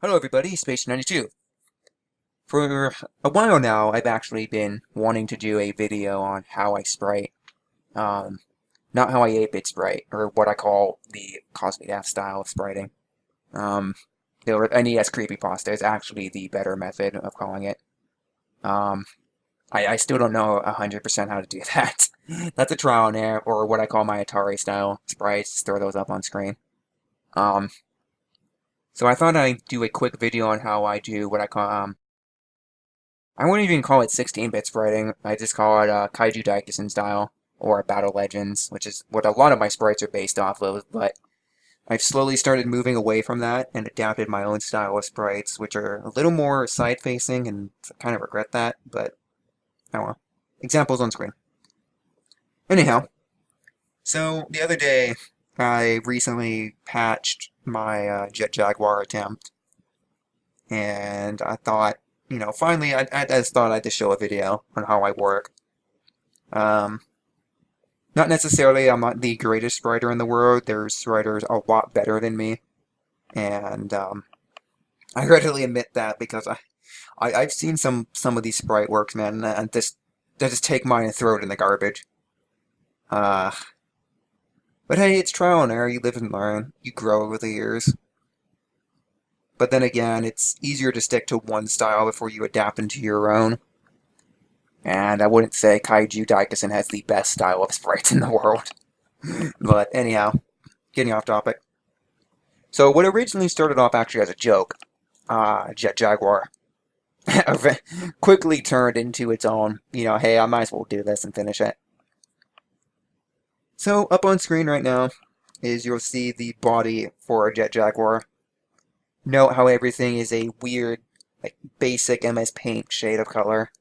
Hello everybody, SpaceG92. For a while now, I've actually been wanting to do a video on how I sprite. Um, Not how I 8-bit sprite, or what I call the Cosmic F style of spriting. Um, the NES Creepypasta is actually the better method of calling it. Um, I still don't know 100% how to do that. That's a trial and error, or what I call my Atari style sprites. Just throw those up on screen. Um, so I thought I'd do a quick video on how I do what I call I wouldn't even call it 16-bit spriting. I just call it Kaiju Daikisen style, or Battle Legends, which is what a lot of my sprites are based off of, but I've slowly started moving away from that and adapted my own style of sprites, which are a little more side-facing, and I kind of regret that, but oh well. Examples on screen. Anyhow, so the other day, I recently patched my Jet Jaguar attempt, and I thought, finally, I just thought I'd just show a video on how I work. Um, Not necessarily, I'm not the greatest writer in the world. There's writers a lot better than me, and I readily admit that because I've seen some of these sprite works, man, and this they just take mine and throw it in the garbage. Uh, but hey, it's trial and error. You live and learn. You grow over the years. But then again, it's easier to stick to one style before you adapt into your own. And I wouldn't say Kaiju Daikisen has the best style of sprites in the world. But anyhow, getting off topic. So what originally started off actually as a joke, Jet Jaguar, quickly turned into its own, hey, I might as well do this and finish it. So up on screen right now is you'll see the body for a Jet Jaguar. Note how everything is a weird, like basic MS Paint shade of color.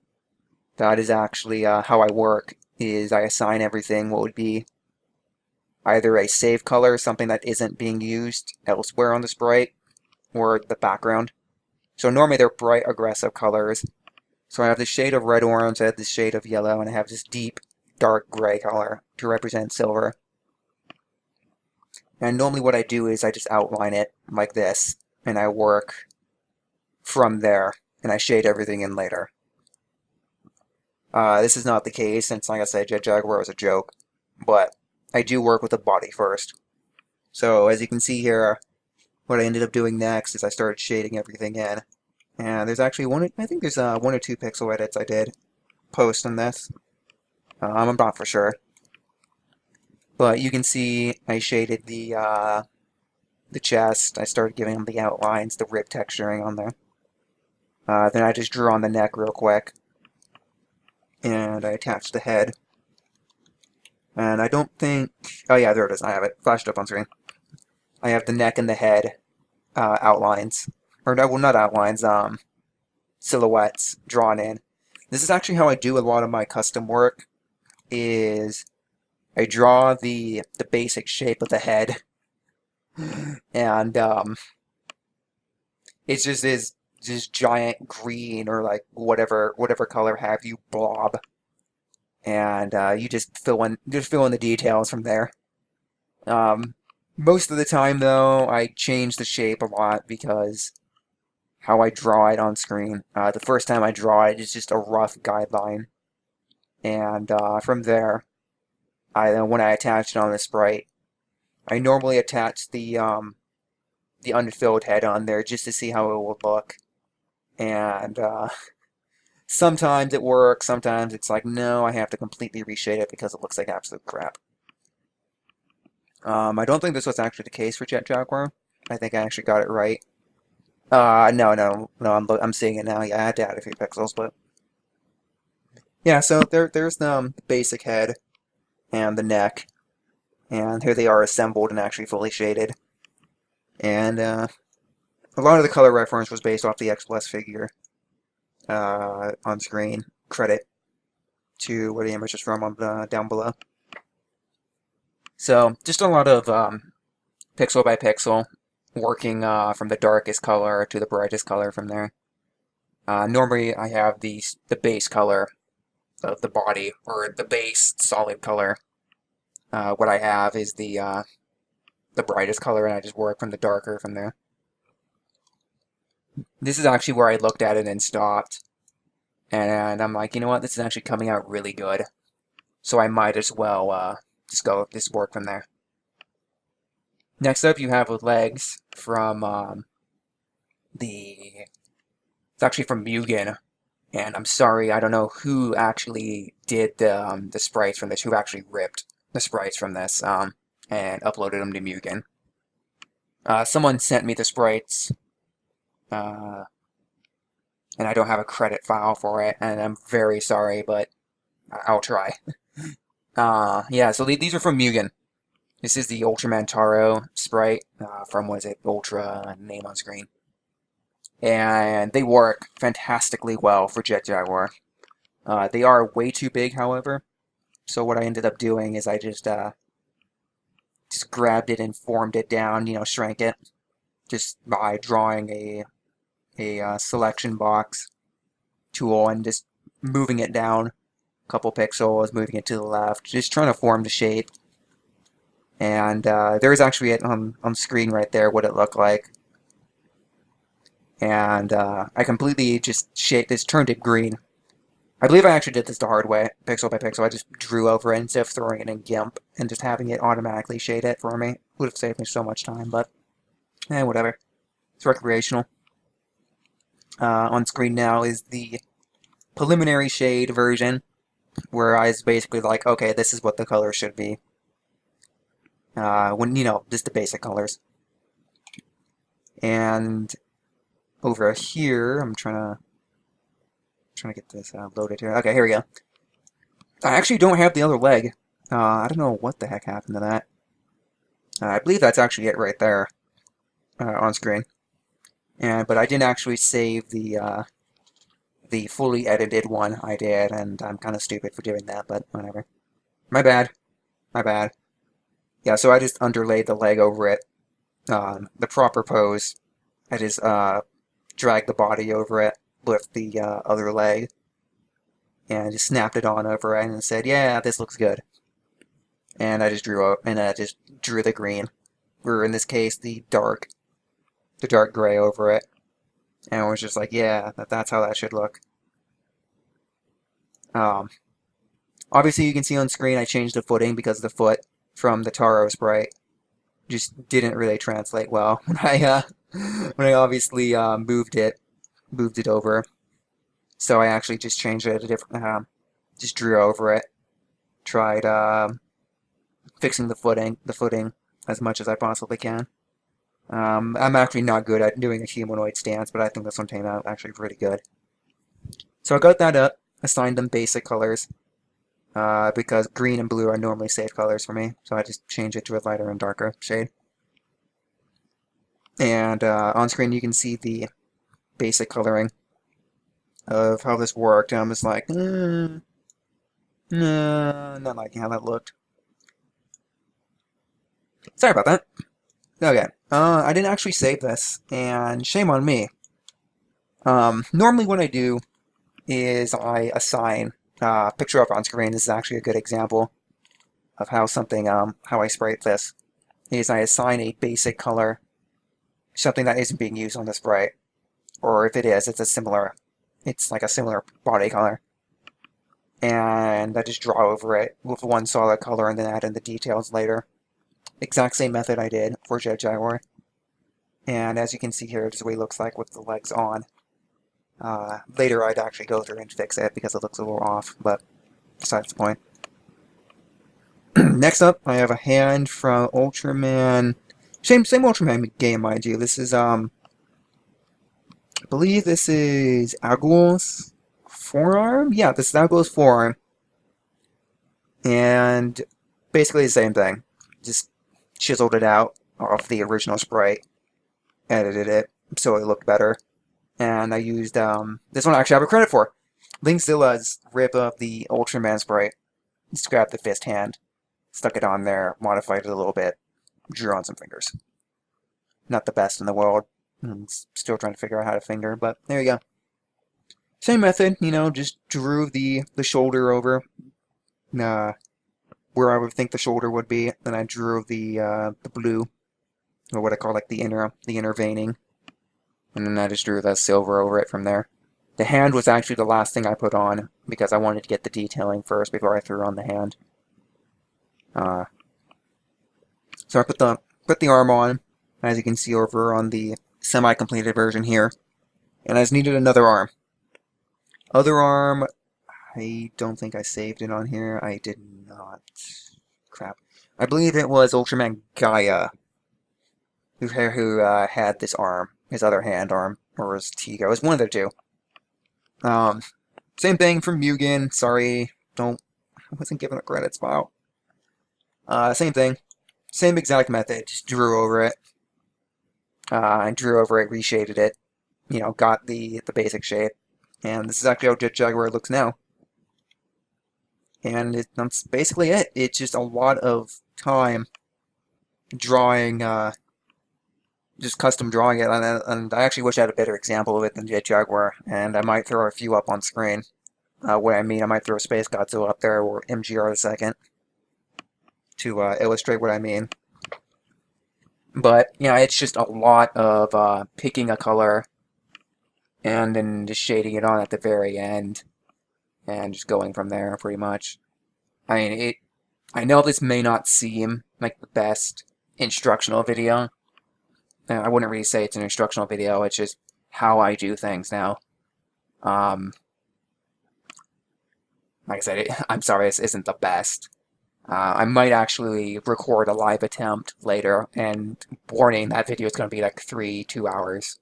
That is actually how I work, is I assign everything what would be either a save color, something that isn't being used elsewhere on the sprite, or the background. So normally they're bright, aggressive colors. So I have this shade of red-orange, I have this shade of yellow, and I have this deep, dark gray color to represent silver. And normally what I do is I just outline it like this, and I work from there, and I shade everything in later. This is not the case, since, like I said, Jet Jaguar was a joke, but I do work with the body first. So as you can see here, what I ended up doing next is I started shading everything in. And there's actually I think there's 1 or 2 pixel edits I did post on this. I'm not for sure. But you can see I shaded the chest. I started giving them the outlines, the rib texturing on there. Then I just drew on the neck real quick. And I attached the head. And I don't think... Oh yeah, there it is. I have it. Flashed up on screen. I have the neck and the head outlines. Or no, well, not outlines, silhouettes drawn in. This is actually how I do a lot of my custom work, is I draw the basic shape of the head, and it's just this giant green or like whatever color have you blob, and you just fill in the details from there. Most of the time though, I change the shape a lot because how I draw it on screen. The first time I draw it, it's just a rough guideline, and from there, when I attach it on the sprite, I normally attach the unfilled head on there just to see how it will look. And sometimes it works, sometimes it's like, no, I have to completely reshade it because it looks like absolute crap. I don't think this was actually the case for Jet Jaguar. I think I actually got it right. No, I'm seeing it now. Yeah, I had to add a few pixels, but yeah. So there's the basic head and the neck, and here they are assembled and actually fully shaded. And a lot of the color reference was based off the X Plus figure on screen. Credit to where the image is from on down below. So just a lot of pixel by pixel, working from the darkest color to the brightest color from there. Normally I have the base color of the body, or the base solid color. What I have is the brightest color, and I just work from the darker from there. This is actually where I looked at it and stopped. And I'm like, you know what? This is actually coming out really good. So I might as well just go with this work from there. Next up, you have legs from it's actually from Mugen. And I'm sorry, I don't know who actually did the sprites from this, who actually ripped the sprites from this and uploaded them to Mugen. Someone sent me the sprites, and I don't have a credit file for it, and I'm very sorry, but I'll try. Yeah, so these are from Mugen. This is the Ultraman Taro sprite from, what is it, Ultra name on screen. And they work fantastically well for Jet Jaguar. They are way too big, however. So what I ended up doing is I just grabbed it and formed it down, shrank it, just by drawing a selection box tool and just moving it down a couple pixels, moving it to the left, just trying to form the shape. And there's actually it on screen right there, what it looked like. And I completely just turned it green. I believe I actually did this the hard way, pixel by pixel. I just drew over it instead of throwing it in GIMP and just having it automatically shade it for me. Would have saved me so much time, but whatever. It's recreational. On screen now is the preliminary shade version, where I was basically like, okay, this is what the color should be. Just the basic colors. And over here, I'm trying to get this loaded here. Okay, here we go. I actually don't have the other leg. I don't know what the heck happened to that. I believe that's actually it right there on screen. But I didn't actually save the fully edited one I did, and I'm kind of stupid for doing that, but whatever. My bad. My bad. Yeah, so I just underlaid the leg over it. The proper pose. I just dragged the body over it with the other leg. And just snapped it on over it and said, yeah, this looks good. And I just drew the green. Or in this case, the dark gray over it. And I was just like, yeah, that's how that should look. Obviously, you can see on screen I changed the footing because the foot from the Taro sprite just didn't really translate well when I obviously moved it over. So I actually just changed it to different, just drew over it, tried fixing the footing as much as I possibly can. I'm actually not good at doing a humanoid stance, but I think this one came out actually pretty good. So I got that up, assigned them basic colors, because green and blue are normally safe colors for me, so I just changed it to a lighter and darker shade. And on screen you can see the basic coloring of how this worked, and I'm just like, no, not liking how that looked. Sorry about that. Okay, I didn't actually save this, and shame on me. Normally what I do is I assign picture up on screen. This is actually a good example of how something, how I sprite this, is I assign a basic color, something that isn't being used on the sprite, or if it is, it's like a similar body color. And I just draw over it with one solid color and then add in the details later. Exact same method I did for Jet Jaguar. And as you can see here, this is what he looks like with the legs on. Later I'd actually go through and fix it because it looks a little off, but besides the point. Next up, I have a hand from Ultraman. Same Ultraman game, mind you. This is, I believe this is Aguil's forearm? Yeah, this is Aguil's forearm. And basically the same thing. Just chiseled it out off the original sprite, edited it so it looked better, and I used this one I actually have a credit for. Linkzilla's rip of the Ultraman sprite. Just grabbed the fist hand, stuck it on there, modified it a little bit, drew on some fingers. Not the best in the world. I'm still trying to figure out how to finger, but there you go. Same method, just drew the shoulder over where I would think the shoulder would be. Then I drew the blue, or what I call like the inner veining, and then I just drew the silver over it from there. The hand was actually the last thing I put on because I wanted to get the detailing first before I threw on the hand. So I put the arm on, as you can see over on the semi-completed version here, and I just needed another arm. Other arm, I don't think I saved it on here. I did not. Crap. I believe it was Ultraman Gaia who had this arm, his other hand arm, or his Tiga. It was one of the two. Same thing from Mugen. Sorry, I wasn't given a credits file. Same thing. Same exact method, just drew over it. I drew over it, reshaded it. You know, got the basic shade. And this is actually how Jet Jaguar looks now. And that's basically it. It's just a lot of time drawing, just custom drawing it. And I actually wish I had a better example of it than Jet Jaguar. And I might throw a few up on screen. What I mean, I might throw Space Godzilla up there or MGR the second to illustrate what I mean. But, yeah, it's just a lot of picking a color and then just shading it on at the very end and just going from there, pretty much. I mean, I know this may not seem like the best instructional video. I wouldn't really say it's an instructional video, it's just how I do things now. Like I said, I'm sorry, this isn't the best. I might actually record a live attempt later, and warning, that video is going to be like 2 hours.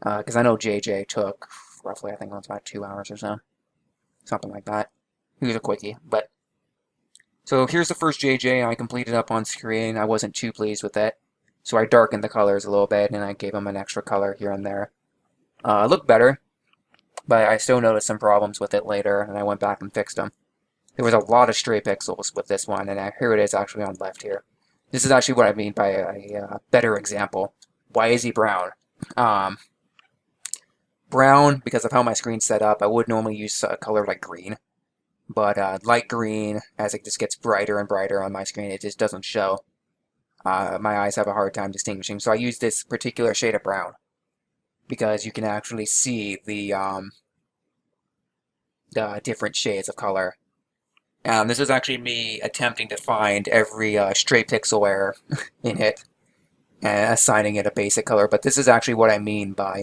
Because I know JJ took roughly, I think it was about 2 hours or so. Something like that. He was a quickie, but... So here's the first JJ I completed up on screen. I wasn't too pleased with it. So I darkened the colors a little bit, and I gave him an extra color here and there. It looked better, but I still noticed some problems with it later, and I went back and fixed them. There was a lot of stray pixels with this one, and here it is actually on left here. This is actually what I mean by a better example. Why is he brown? Brown, because of how my screen's set up, I would normally use a color like green. But light green, as it just gets brighter and brighter on my screen, it just doesn't show. My eyes have a hard time distinguishing, so I use this particular shade of brown. Because you can actually see the different shades of color. This is actually me attempting to find every stray pixel error in it, and assigning it a basic color. But this is actually what I mean by,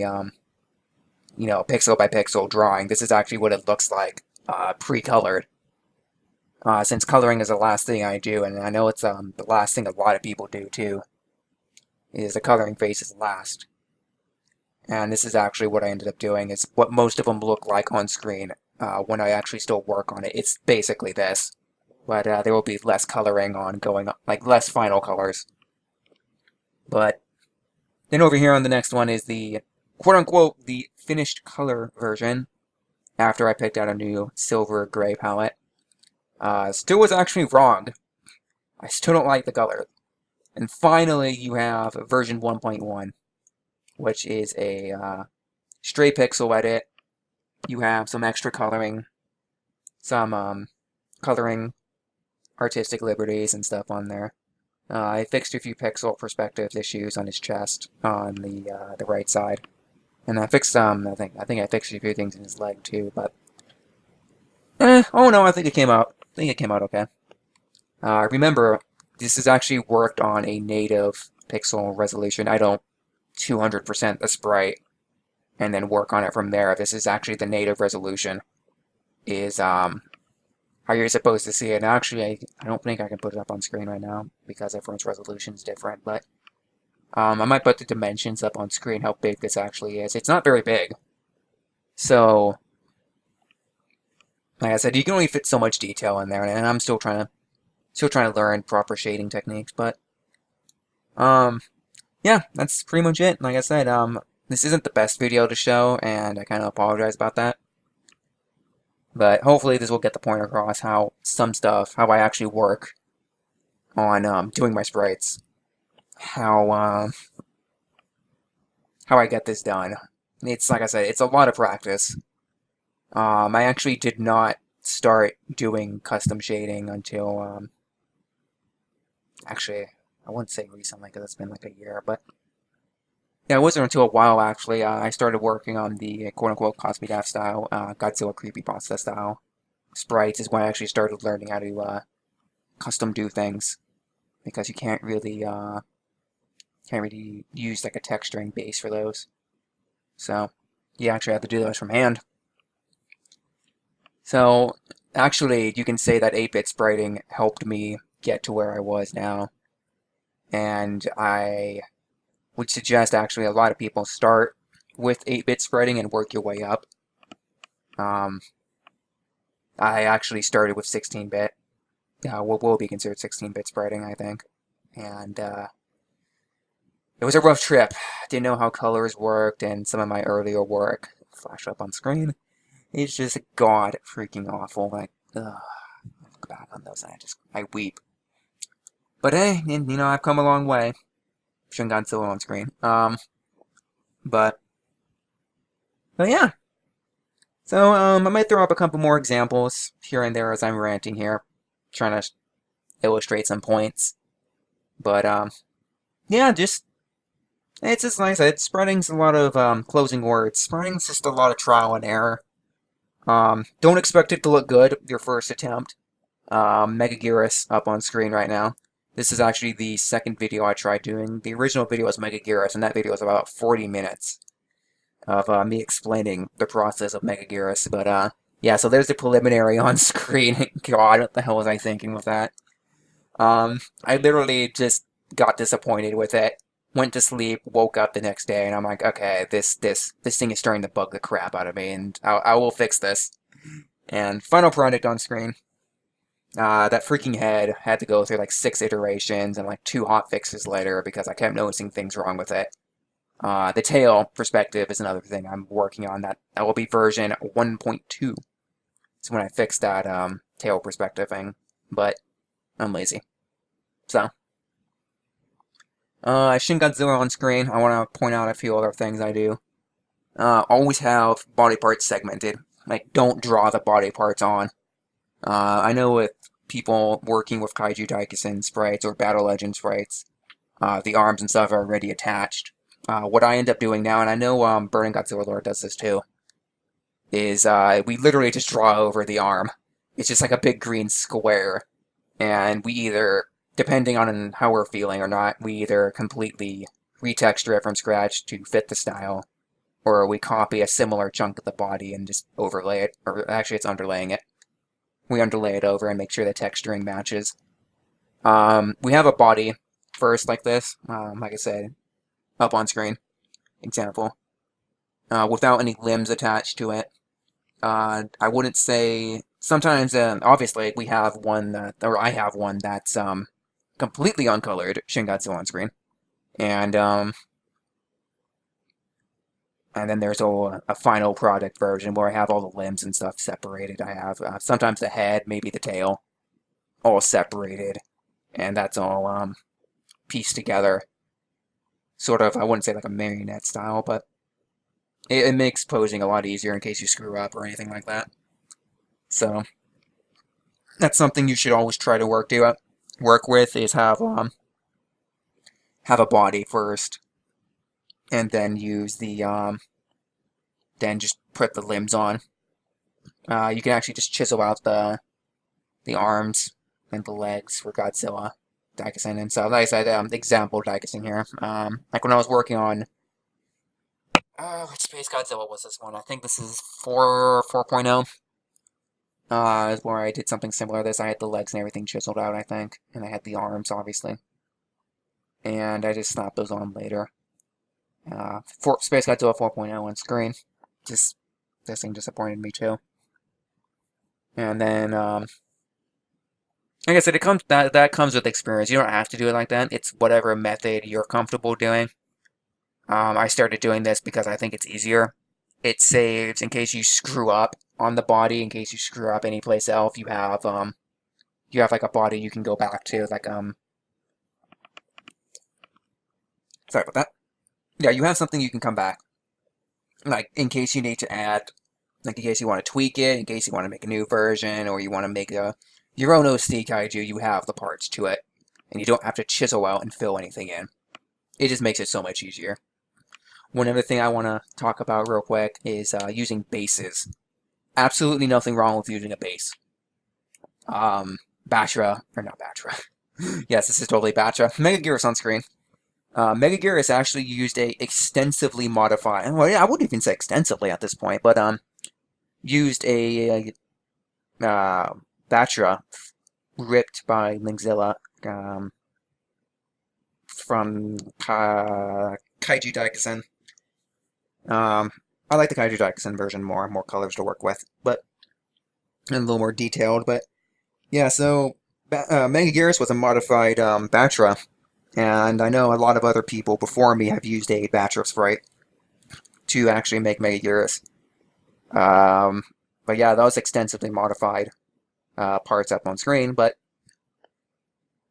you know, pixel by pixel drawing. This is actually what it looks like, pre-colored. Since coloring is the last thing I do, and I know it's the last thing a lot of people do too, is the coloring phase is last. And this is actually what I ended up doing, is what most of them look like on screen. When I actually still work on it, it's basically this, but there will be less coloring on going on, like less final colors. But then over here on the next one is the quote-unquote the finished color version, after I picked out a new silver gray palette. Still was actually wrong. I still don't like the color. And finally you have version 1.1, which is a stray pixel edit. You have some extra coloring, some coloring artistic liberties and stuff on there. I fixed a few pixel perspective issues on his chest on the right side, and I fixed some. I think I fixed a few things in his leg too. But oh no, I think it came out. I think it came out okay. Remember, this is actually worked on a native pixel resolution. I don't 200% the sprite and then work on it from there. This is actually the native resolution, is how you're supposed to see it. And actually, I don't think I can put it up on screen right now because everyone's resolution is different, but I might put the dimensions up on screen, how big this actually is. It's not very big. So, like I said, you can only fit so much detail in there, and I'm still trying to learn proper shading techniques, but yeah, that's pretty much it. Like I said, this isn't the best video to show, and I kind of apologize about that. But hopefully this will get the point across how how I actually work on doing my sprites. How I get this done. It's, like I said, it's a lot of practice. I actually did not start doing custom shading until, actually, I wouldn't say recently because it's been like a year, but Yeah, it wasn't until a while actually I started working on the quote-unquote Cosby Daft style, Godzilla creepypasta style. Sprites is when I actually started learning how to custom do things because you can't really use like a texturing base for those. So you actually have to do those from hand. So actually, you can say that 8-bit spriting helped me get to where I was now, and I would suggest actually a lot of people start with 8-bit spriting and work your way up. Um, I actually started with 16-bit. What will be considered 16-bit spriting, I think. And it was a rough trip. Didn't know how colors worked, and some of my earlier work, flash up on screen, it's just god freaking awful. Like, ugh, I look back on those and I weep. But hey, you know, I've come a long way. Shin Godzilla on screen. But, but yeah. So, I might throw up a couple more examples here and there as I'm ranting here, trying to illustrate some points. But, yeah, it's just like I said, spreading's a lot of, closing words. Spreading's just a lot of trial and error. Don't expect it to look good your first attempt. Megaguirus up on screen right now. This is actually the second video I tried doing. The original video was Megaguirus, and that video was about 40 minutes of me explaining the process of Megaguirus. But, yeah, so there's the preliminary on screen. God, what the hell was I thinking with that? I literally just got disappointed with it. Went to sleep, woke up the next day, and I'm like, okay, this thing is starting to bug the crap out of me, and I will fix this. And final product on screen. That freaking head had to go through like 6 iterations and like 2 hot fixes later because I kept noticing things wrong with it. The tail perspective is another thing I'm working on. That will be version 1.2. It's when I fix that tail perspective thing, but I'm lazy. So, Shin Godzilla on screen. I want to point out a few other things I do. Always have body parts segmented. Like, don't draw the body parts on. I know with people working with Kaiju Daikisen sprites or Battle Legend sprites, the arms and stuff are already attached. What I end up doing now, and I know Burning Godzilla Lord does this too, is we literally just draw over the arm. It's just like a big green square, and we either, depending on how we're feeling or not, we either completely retexture it from scratch to fit the style, or we copy a similar chunk of the body and just overlay it, or actually it's underlaying it. We underlay it over and make sure the texturing matches. We have a body first like this, like I said, up on screen, example, without any limbs attached to it. I wouldn't say, sometimes, obviously, we have one that, or I have one that's completely uncolored, Shingatsu on screen, and then there's a final product version where I have all the limbs and stuff separated. I have sometimes the head, maybe the tail, all separated, and that's all pieced together. Sort of, I wouldn't say like a marionette style, but it makes posing a lot easier in case you screw up or anything like that. So that's something you should always try to work with is have a body first, and then use the then just put the limbs on. You can actually just chisel out the arms and the legs for Godzilla Daikisen and stuff. Like I said, example Daikisen here. Like when I was working on which Space Godzilla was this one? I think this is 4.0. Is where I did something similar to this. I had the legs and everything chiseled out, I think, and I had the arms, obviously. And I just slapped those on later. Space Godzilla 4.0 on screen. Just, this thing disappointed me too. And then, like I said, that comes with experience. You don't have to do it like that. It's whatever method you're comfortable doing. I started doing this because I think it's easier. It saves in case you screw up on the body, in case you screw up any place else. You have like a body you can go back to, like sorry about that. Yeah, you have something you can come back. Like in case you need to add, like in case you want to tweak it, in case you want to make a new version, or you want to make your own OC kaiju, you have the parts to it, and you don't have to chisel out and fill anything in. It just makes it so much easier. one other thing I want to talk about real quick is using bases. Absolutely nothing wrong with using a base. Batra, or not Batra. Yes, this is totally Batra. Mega Gear is on screen. Mega Gear has actually used a extensively modified, well, yeah, I wouldn't even say extensively at this point, but used a Batra ripped by Linkzilla from Kaiju Daikusen. I like the Kaiju Daikusen version more colors to work with, but and a little more detailed. But yeah, so Mega Gears was a modified Batra, and I know a lot of other people before me have used a Batra sprite to actually make Mega Gears. But yeah, that was extensively modified parts up on screen, but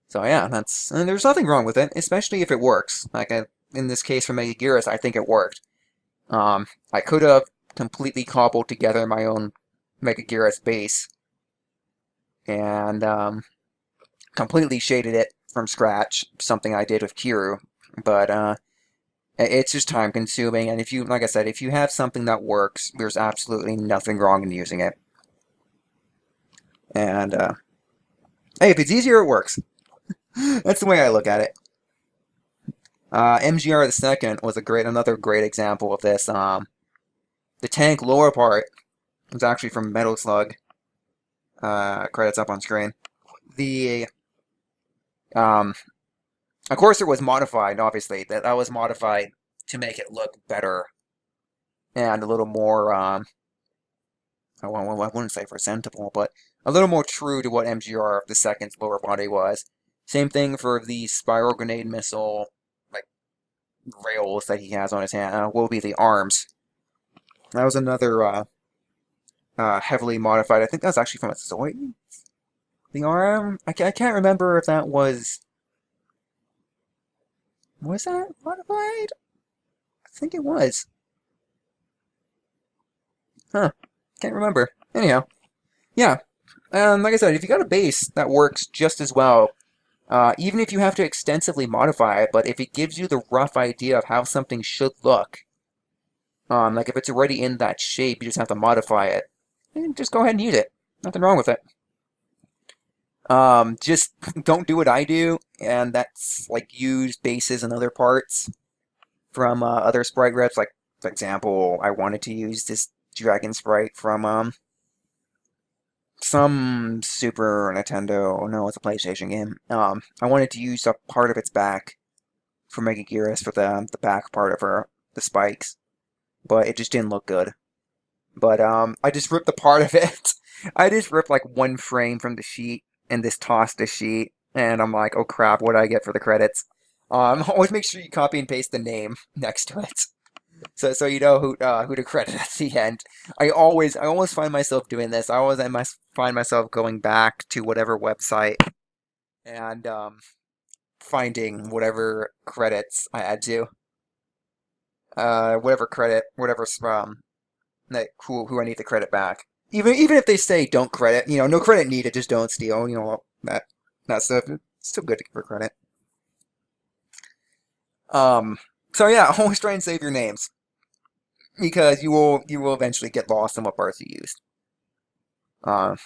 so yeah, and there's nothing wrong with it, especially if it works. Like in this case for Mega Gears, I think it worked. I could have completely cobbled together my own Mega Gears base and completely shaded it from scratch, something I did with Kiru, but it's just time consuming, and if you, like I said, if you have something that works, there's absolutely nothing wrong in using it. And hey, if it's easier, it works. That's the way I look at it. MGR the second was another great example of this. The tank lower part was actually from Metal Slug. Credits up on screen. Of course, it was modified. Obviously, that was modified to make it look better and a little more. I wouldn't say presentable, but a little more true to what MGR the second's lower body was. Same thing for the spiral grenade missile, like rails that he has on his hand. Will be the arms. That was another heavily modified. I think that was actually from a Zoid. The arm. I can't remember if that was. Was that modified? I think it was. Huh. Can't remember. Anyhow. Yeah. Like I said, if you got a base that works just as well, even if you have to extensively modify it, but if it gives you the rough idea of how something should look, like if it's already in that shape, you just have to modify it, and just go ahead and use it. Nothing wrong with it. Just don't do what I do, and that's like use bases and other parts from other sprite reps. Like, for example, I wanted to use this dragon sprite from some Super Nintendo. No, it's a PlayStation game. I wanted to use a part of its back for Mega Gears for the back part of the spikes, but it just didn't look good. But I just ripped the part of it. I just ripped like one frame from the sheet and just tossed the sheet, and I'm like, oh crap, what do I get for the credits? Always make sure you copy and paste the name next to it, so you know who to credit at the end. I always find myself doing this. I must find myself going back to whatever website and finding whatever credits I had to, whatever credit, whatever like who I need to credit back. Even if they say don't credit, no credit needed, just don't steal, that stuff. It's still good to give her credit. So yeah, always try and save your names, because you will eventually get lost in what parts you used. But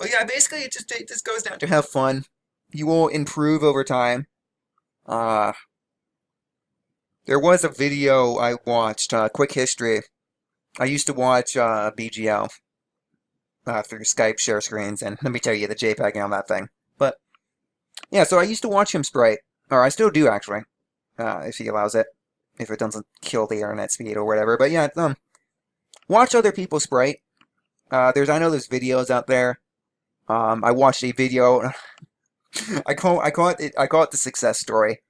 yeah, basically it just goes down to have fun. You will improve over time. There was a video I watched, quick history. I used to watch BGL through Skype share screens, and let me tell you, the JPEG on that thing. But yeah, so I used to watch him sprite, or I still do actually, if he allows it, if it doesn't kill the internet speed or whatever. But yeah, watch other people sprite. I know there's videos out there. I watched a video. I call it the success story.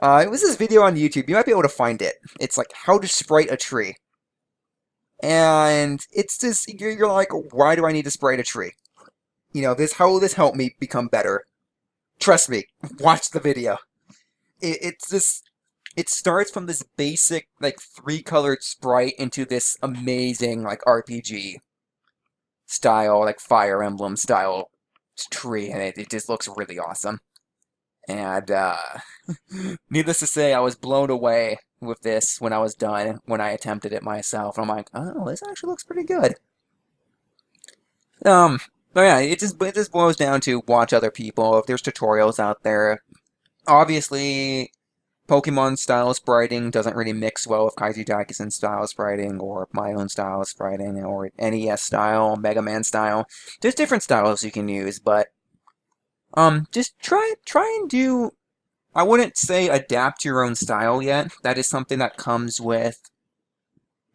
It was this video on YouTube. You might be able to find it. It's like how to sprite a tree. And it's just, you're like, why do I need to sprite a tree? How will this help me become better? Trust me, watch the video. It's just, it starts from this basic, like, 3-colored sprite into this amazing, like, RPG style, like, Fire Emblem style tree, and it just looks really awesome. And, needless to say, I was blown away with this when I was done, when I attempted it myself. I'm like, oh, this actually looks pretty good. But yeah, it just boils down to watch other people. If there's tutorials out there, obviously Pokemon style spriting doesn't really mix well with Kaiju Daikisen style spriting or my own style spriting or NES style, Mega Man style. There's different styles you can use, but just try and do. I wouldn't say adapt your own style yet. That is something that comes with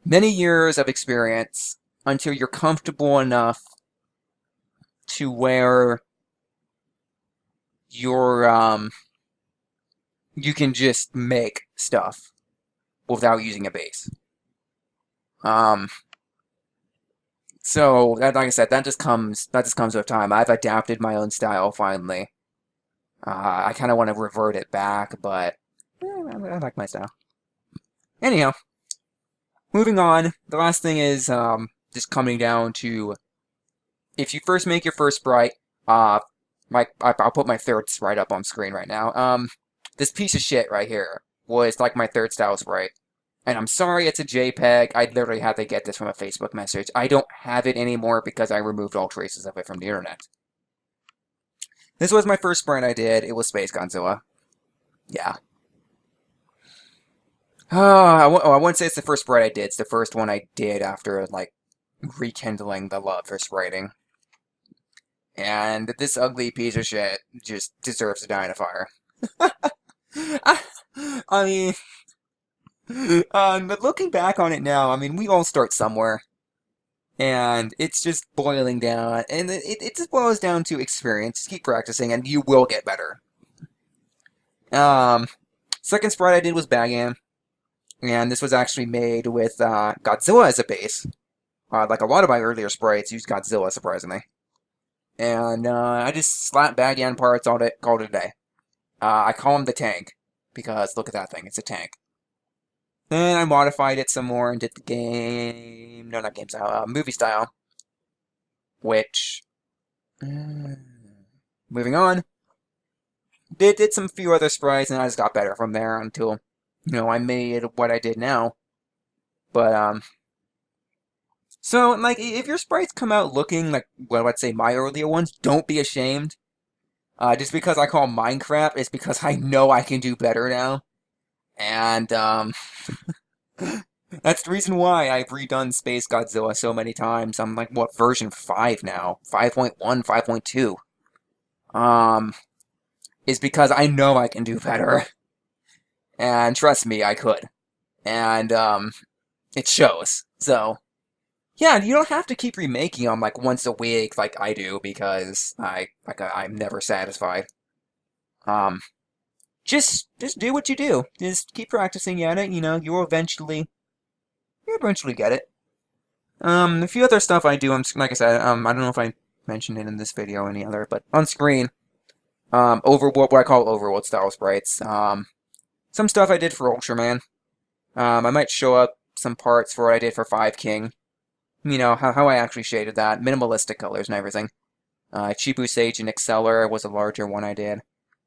many years of experience until you're comfortable enough to where you can just make stuff without using a base. So that, like I said, that just comes with time. I've adapted my own style finally. I kind of want to revert it back, but I like my style. Anyhow, moving on. The last thing is just coming down to if you first make your first sprite. I'll put my third sprite up on screen right now. This piece of shit right here was like my third style sprite. And I'm sorry it's a JPEG. I literally had to get this from a Facebook message. I don't have it anymore because I removed all traces of it from the internet. This was my first sprite I did. It was Space Godzilla. Yeah. I wouldn't say it's the first sprite I did. It's the first one I did after, like, rekindling the love for spriting. And this ugly piece of shit just deserves to die in a fire. I mean... but looking back on it now, I mean, we all start somewhere. And it's just boiling down. And it just boils down to experience. Just keep practicing, and you will get better. Second sprite I did was Bandicam. And this was actually made with Godzilla as a base. Like a lot of my earlier sprites used Godzilla, surprisingly. And I just slapped Bandicam parts on it, called it a day. I call him the tank, because look at that thing, it's a tank. Then I modified it some more and did the game... No, not game style, movie style. Which... moving on. Did some few other sprites, and I just got better from there until, you know, I made what I did now. But, so, like, if your sprites come out looking like, well, let's say my earlier ones, don't be ashamed. Just because I call Minecraft is because I know I can do better now. And, that's the reason why I've redone Space Godzilla so many times. I'm like, what, version 5 now? 5.1, 5.2. Is because I know I can do better. And trust me, I could. And, it shows. So, yeah, you don't have to keep remaking them like once a week like I do because I'm never satisfied. Just do what you do. Just keep practicing at it, you know, you'll eventually get it. A few other stuff I do, like I said, I don't know if I mentioned it in this video or any other, but on screen, what I call overworld style sprites. Some stuff I did for Ultraman. I might show up some parts for what I did for 5 King. You know, how I actually shaded that. Minimalistic colors and everything. Chibu Sage and Exceller was a larger one I did.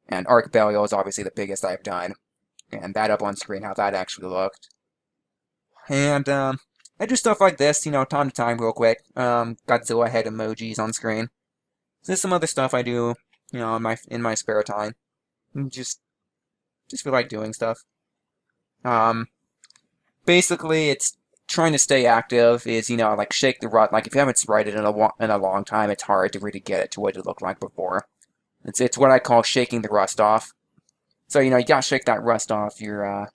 And Arc Belial is obviously the biggest I've done. And that up on screen, how that actually looked. And, I do stuff like this, you know, time to time real quick. Godzilla head emojis on screen. So there's some other stuff I do, you know, in my spare time. Just feel like doing stuff. Basically, it's trying to stay active is, you know, like shake the rust. Like if you haven't sprited in a long time, it's hard to really get it to what it looked like before. It's what I call shaking the rust off. So, you know, you gotta shake that rust off your,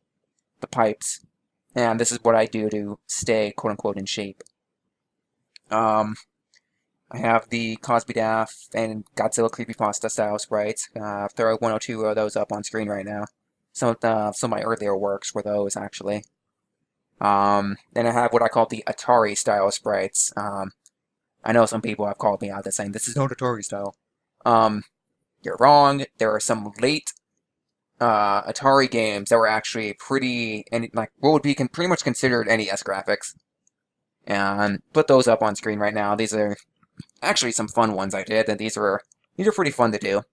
the pipes. And this is what I do to stay, quote-unquote, in shape. I have the Cosby Daff and Godzilla Creepypasta style sprites. Throw 1 or 2 of those up on screen right now. Some of my earlier works were those, actually. Then I have what I call the Atari style sprites. I know some people have called me out saying, this is not Atari style. You're wrong. There are some late Atari games that were actually pretty, and like what would be pretty much considered NES graphics. And put those up on screen right now. These are actually some fun ones I did, and these are pretty fun to do.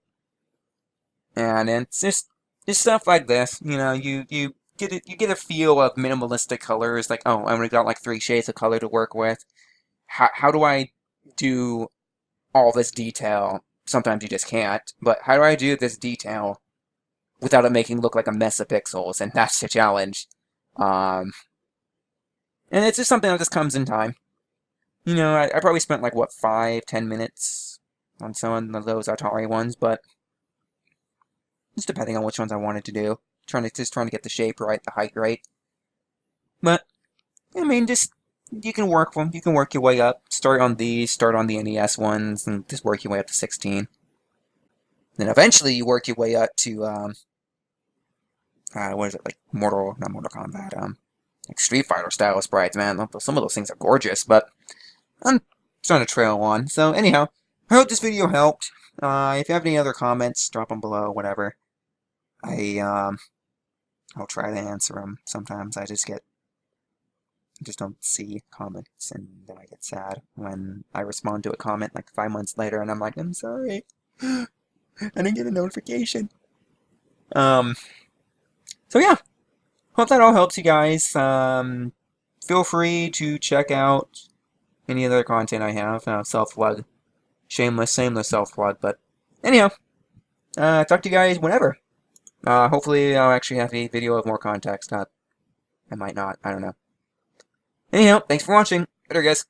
And it's just stuff like this. You know, you you get a feel of minimalistic colors. Like, oh, I only got like 3 shades of color to work with. How do I do all this detail? Sometimes you just can't. But how do I do this detail without it making look like a mess of pixels? And that's the challenge. And it's just something that just comes in time. You know, I probably spent like, what, 5-10 minutes on some of those Atari ones, but just depending on which ones I wanted to do. Trying to get the shape right, the height right. But, I mean, just, you can work them. You can work your way up. Start on these, start on the NES ones, and just work your way up to 16. Then eventually you work your way up to, what is it, like not Mortal Kombat, like Street Fighter style sprites, man. Some of those things are gorgeous, but I'm starting to trail on. So anyhow, I hope this video helped. If you have any other comments, drop them below, whatever. I'll try to answer them. Sometimes I just don't see comments, and then I get sad when I respond to a comment like 5 months later, and I'm like, I'm sorry. I didn't get a notification. So yeah, hope that all helps you guys. Feel free to check out any other content I have. Self-plug. Shameless self-plug, but anyhow, talk to you guys whenever. Hopefully I'll actually have a video of more context up. I might not, I don't know. Anyhow, thanks for watching. Later, guys.